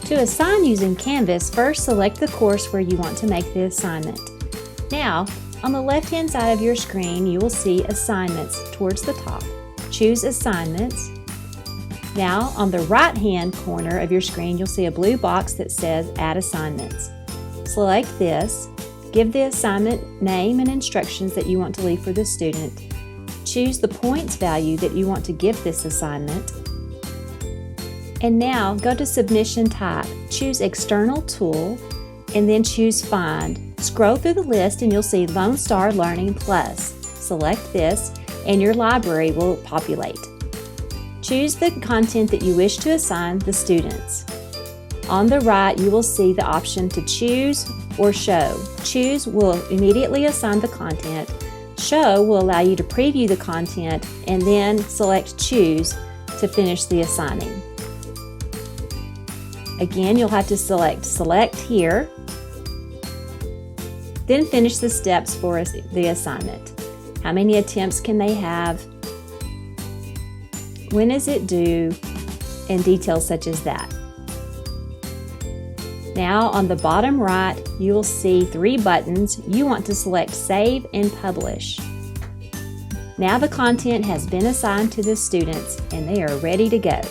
To assign using Canvas, first select the course where you want to make the assignment. Now, on the left-hand side of your screen, you will see Assignments towards the top. Choose Assignments. Now, on the right-hand corner of your screen, you'll see a blue box that says Add Assignments. Select this. Give the assignment name and instructions that you want to leave for the student. Choose the points value that you want to give this assignment. And now go to Submission Type. Choose External Tool and then choose Find. Scroll through the list and you'll see Lone Star Learning Plus. Select this and your library will populate. Choose the content that you wish to assign the students. On the right, you will see the option to choose or show. Choose will immediately assign the content. Show will allow you to preview the content and then select Choose to finish the assigning. Again, you'll have to select here, then finish the steps for the assignment. How many attempts can they have? When is it due? And details such as that. Now on the bottom right, you will see 3 buttons. You want to select Save and Publish. Now the content has been assigned to the students and they are ready to go.